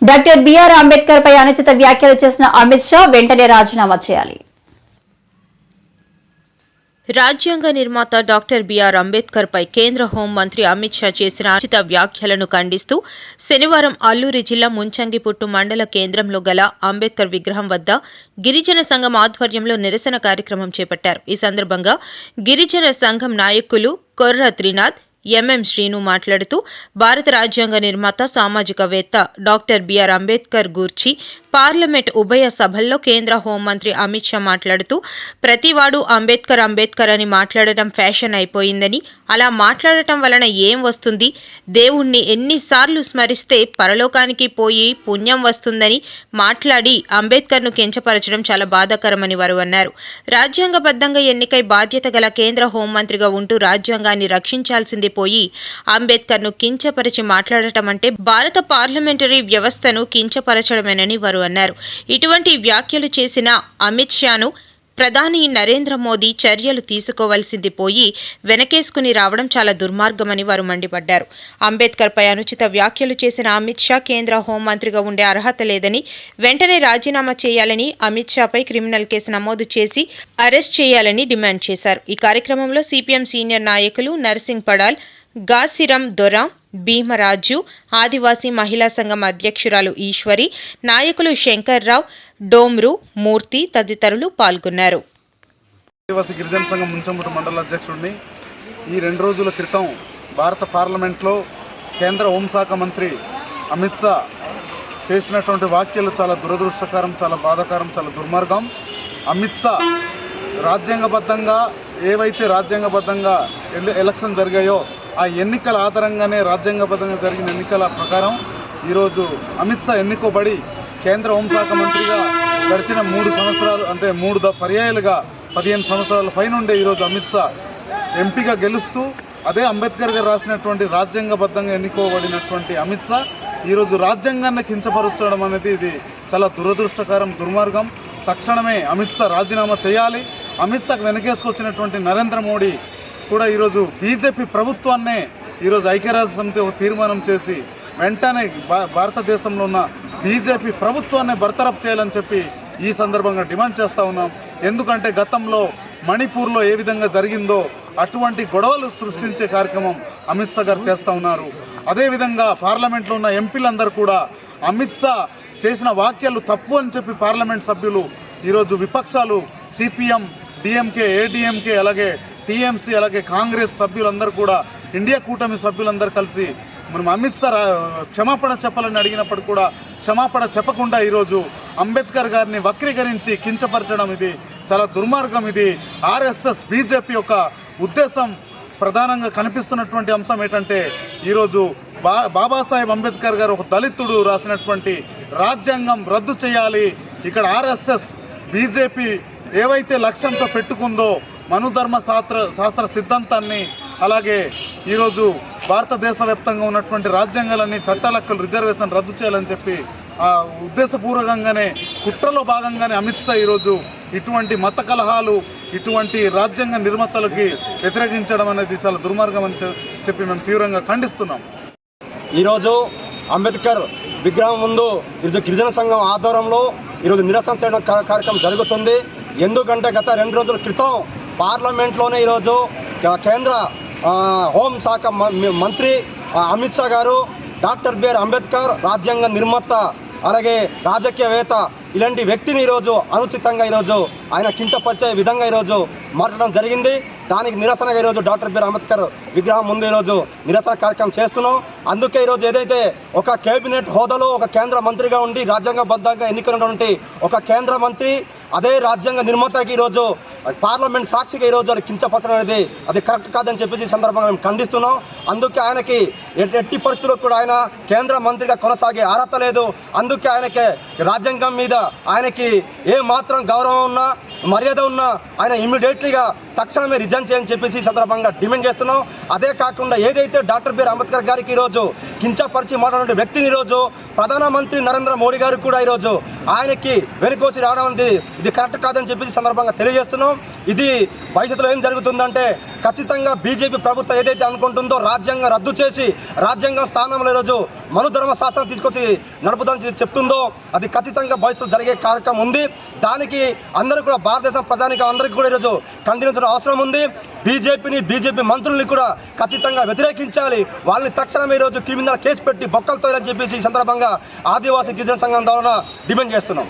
Doctor BR Ambedkar పై అనుచిత వ్యాఖ్యలు చేసిన అమిత్ షా వెంటనే రాజీనామా చేయాలి. రాజ్యాంగ నిర్మాత డాక్టర్ బిఆర్ అంబేద్కర్ పై కేంద్ర హోంమంత్రి అమిత్ షా చేసిన అనుచిత వ్యాఖ్యలను ఖండిస్తూ శనివారం అల్లూరి జిల్లా ముంచంగిపుట్టు మండల కేంద్రంలో గల అంబేద్కర్ విగ్రహం వద్ద గిరిజన సంఘం ఆధ్వర్యంలో నిరసన కార్యక్రమం చేపట్టారు. ఈ సందర్భంగా గిరిజన సంఘం నాయకులు కొర్ర త్రినాథ్, ఎంఎం శ్రీను మాట్లాడుతూ భారత రాజ్యాంగ నిర్మాత, సామాజికవేత్త డాక్టర్ బిఆర్ అంబేద్కర్ గూర్చి పార్లమెంట్ ఉభయ సభల్లో కేంద్ర హోంమంత్రి అమిత్ షా మాట్లాడుతూ ప్రతివాడు అంబేద్కర్ అంబేద్కర్ అని మాట్లాడటం ఫ్యాషన్ అయిపోయిందని, అలా మాట్లాడటం వలన ఏం వస్తుంది, దేవుణ్ణి ఎన్నిసార్లు స్మరిస్తే పరలోకానికి పోయి పుణ్యం వస్తుందని మాట్లాడి అంబేద్కర్ను కించపరచడం చాలా బాధాకరమని వారు అన్నారు. రాజ్యాంగబద్ధంగా ఎన్నికై బాధ్యత గల కేంద్ర హోంమంత్రిగా ఉంటూ రాజ్యాంగాన్ని రక్షించాల్సింది పోయి అంబేద్కర్ను కించపరిచి మాట్లాడటం అంటే భారత పార్లమెంటరీ వ్యవస్థను కించపరచడమేనని వారు అన్నారు. ఇటువంటి వ్యాఖ్యలు చేసిన అమిత్ షాను ప్రధాని నరేంద్ర మోదీ చర్యలు తీసుకోవాల్సింది పోయి వెనకేసుకుని రావడం చాలా దుర్మార్గమని వారు మండిపడ్డారు. అంబేద్కర్ పై అనుచిత వ్యాఖ్యలు చేసిన అమిత్ షా కేంద్ర హోంమంత్రిగా ఉండే అర్హత లేదని, వెంటనే రాజీనామా చేయాలని, అమిత్ షాపై క్రిమినల్ కేసు నమోదు చేసి అరెస్ట్ చేయాలని డిమాండ్ చేశారు. ఈ కార్యక్రమంలో సిపిఎం సీనియర్ నాయకులు నర్సింగ్ పడాల్, గాసిరం దొర, భీమరాజు, ఆదివాసీ మహిళా సంఘం అధ్యక్షురాలు ఈశ్వరి, నాయకులు శంకర్రావు, డోమ్రు, మూర్తి తదితరులు పాల్గొన్నారు. ఆదివాసీ గిరిజన సంఘం ముంచంగుట్టు మండల అధ్యక్షుడిని ఈ 2 రోజుల క్రితం భారత పార్లమెంట్లో కేంద్ర హోంశాఖ మంత్రి అమిత్ షా చేసినటువంటి వ్యాఖ్యలు చాలా దురదృష్టకరం, చాలా బాధాకరం, చాలా దుర్మార్గం. అమిత్ షా రాజ్యాంగబద్ధంగా ఏవైతే రాజ్యాంగబద్ధంగా ఎలక్షన్ జరిగాయో ఆ ఎన్నికల ఆధారంగానే రాజ్యాంగబద్ధంగా జరిగిన ఎన్నికల ప్రకారం ఈరోజు అమిత్ షా ఎన్నుకోబడి కేంద్ర హోంశాఖ మంత్రిగా గడిచిన 3 సంవత్సరాలు అంటే 3 పర్యాయాలుగా 15 సంవత్సరాల పైనుండే ఈరోజు అమిత్ షా ఎంపీగా గెలుస్తూ అదే అంబేద్కర్ గారు రాసినటువంటి రాజ్యాంగబద్ధంగా ఎన్నుకోబడినటువంటి అమిత్ షా ఈరోజు రాజ్యాంగాన్ని కించపరచడం అనేది ఇది చాలా దురదృష్టకరం, దుర్మార్గం. తక్షణమే అమిత్ షా రాజీనామా చేయాలి. అమిత్ షాకు వెనకేసుకొచ్చినటువంటి నరేంద్ర మోడీ కూడా ఈరోజు బీజేపీ ప్రభుత్వాన్నే ఈరోజు ఐక్యరాజ్య సమితి ఒక తీర్మానం చేసి వెంటనే భారతదేశంలో ఉన్న బీజేపీ ప్రభుత్వాన్ని బర్తరఫ్ చేయాలని చెప్పి ఈ సందర్భంగా డిమాండ్ చేస్తూ ఉన్నాం. ఎందుకంటే గతంలో మణిపూర్లో ఏ విధంగా జరిగిందో అటువంటి గొడవలు సృష్టించే కార్యక్రమం అమిత్ షా గారు చేస్తూ ఉన్నారు. అదేవిధంగా పార్లమెంట్లో ఉన్న ఎంపీలందరూ కూడా అమిత్ షా చేసిన వ్యాఖ్యలు తప్పు అని చెప్పి పార్లమెంట్ సభ్యులు ఈరోజు విపక్షాలు సిపిఎం, డిఎంకే, ఏడీఎంకే, అలాగే టీఎంసీ, అలాగే కాంగ్రెస్ సభ్యులందరూ కూడా ఇండియా కూటమి సభ్యులందరూ కలిసి మనం అమిత్ షా క్షమాపణ చెప్పాలని అడిగినప్పుడు కూడా క్షమాపణ చెప్పకుండా ఈరోజు అంబేద్కర్ గారిని వక్రీకరించి కించపరచడం ఇది చాలా దుర్మార్గం. ఇది ఆర్ఎస్ఎస్ బీజేపీ యొక్క ఉద్దేశం. ప్రధానంగా కనిపిస్తున్నటువంటి అంశం ఏంటంటే ఈరోజు బాబాసాహెబ్ అంబేద్కర్ గారు ఒక దళితుడు రాసినటువంటి రాజ్యాంగం రద్దు చేయాలి. ఇక్కడ ఆర్ఎస్ఎస్ బీజేపీ ఏవైతే లక్ష్యంతో పెట్టుకుందో మనుధర్మ శాస్త్ర సిద్ధాంతాన్ని, అలాగే ఈరోజు భారతదేశ వ్యాప్తంగా ఉన్నటువంటి రాజ్యాంగాలన్నీ, చట్టాలక్కలు, రిజర్వేషన్ రద్దు చేయాలని చెప్పి ఆ ఉద్దేశపూర్వకంగానే కుట్రలో భాగంగానే అమిత్ షా ఈరోజు ఇటువంటి మత కలహాలు, ఇటువంటి రాజ్యాంగ నిర్మాతలకి వ్యతిరేకించడం అనేది చాలా దుర్మార్గం అని చెప్పి మేము తీవ్రంగా ఖండిస్తున్నాం. ఈరోజు అంబేద్కర్ విగ్రహం ముందు ఈరోజు గిరిజన సంఘం ఆధ్వర్యంలో ఈరోజు నిరసన చేయడం కార్యక్రమం జరుగుతుంది. ఎందుకంటే గత 2 రోజుల క్రితం పార్లమెంట్లోనే ఈరోజు కేంద్ర హోంశాఖ మంత్రి అమిత్ షా గారు డాక్టర్ బిఆర్ అంబేద్కర్ రాజ్యాంగ నిర్మాత, అలాగే రాజకీయవేత్త ఇలాంటి వ్యక్తిని ఈరోజు అనుచితంగా ఈరోజు ఆయన కించపరిచే విధంగా ఈరోజు మాట్లాడడం జరిగింది. దానికి నిరసనగా ఈరోజు డాక్టర్ బిఆర్ అంబేద్కర్ విగ్రహం ముందు ఈరోజు నిరసన కార్యక్రమం చేస్తున్నాం. అందుకే ఈరోజు ఏదైతే ఒక కేబినెట్ హోదాలో ఒక కేంద్ర మంత్రిగా ఉండి రాజ్యాంగబద్ధంగా ఎన్నికైనటువంటి ఒక కేంద్ర మంత్రి అదే రాజ్యాంగ నిర్మాతకి ఈరోజు పార్లమెంట్ సాక్షిగా ఈరోజు అది కించపరచడం అనేది అది కరెక్ట్ కాదని చెప్పేసి ఈ సందర్భంగా మేము ఖండిస్తున్నాం. అందుకే ఆయనకి ఎట్టి పరిస్థితుల్లో కూడా ఆయన కేంద్ర మంత్రిగా కొనసాగే అర్హత లేదు. అందుకే ఆయనకి రాజ్యాంగం మీద ఆయనకి ఏ మాత్రం గౌరవం ఉన్నా, మర్యాద ఉన్నా ఆయన ఇమ్మీడియట్లీగా తక్షణమే రిజైన్ చేయని చెప్పేసి ఈ సందర్భంగా డిమాండ్ చేస్తున్నాం. అదే కాకుండా ఏదైతే డాక్టర్ బిఆర్ అంబేద్కర్ గారికి ఈరోజు కించపరిచి మాట్లాడే వ్యక్తిని ఈరోజు ప్రధానమంత్రి నరేంద్ర మోడీ గారు కూడా ఈరోజు ఆయనకి వెనుకోసి రావడం అనేది ఇది కరెక్ట్ కాదని చెప్పేసి సందర్భంగా తెలియజేస్తున్నాం. ఇది భవిష్యత్తులో ఏం జరుగుతుందంటే ఖచ్చితంగా బీజేపీ ప్రభుత్వం ఏదైతే అనుకుంటుందో రాజ్యాంగం రద్దు చేసి రాజ్యాంగం స్థానంలో ఈరోజు మనుధర్మ శాస్త్రం తీసుకొచ్చి నడుపుదని చెప్తుందో అది ఖచ్చితంగా భవిష్యత్తులో జరిగే కార్యక్రమం ఉంది. దానికి అందరూ కూడా భారతదేశం ప్రజానికి అందరికీ కూడా ఈరోజు ఖండించడం అవసరం ఉంది. బీజేపీ మంత్రుల్ని కూడా ఖచ్చితంగా వ్యతిరేకించాలి. వాళ్ళని తక్షణమే ఈరోజు క్రిమినల్ కేసు పెట్టి బొక్కలతో అని చెప్పేసి ఈ సందర్భంగా ఆదివాసీ గిరిజన సంఘం ద్వారా డిమాండ్ చేస్తున్నాం.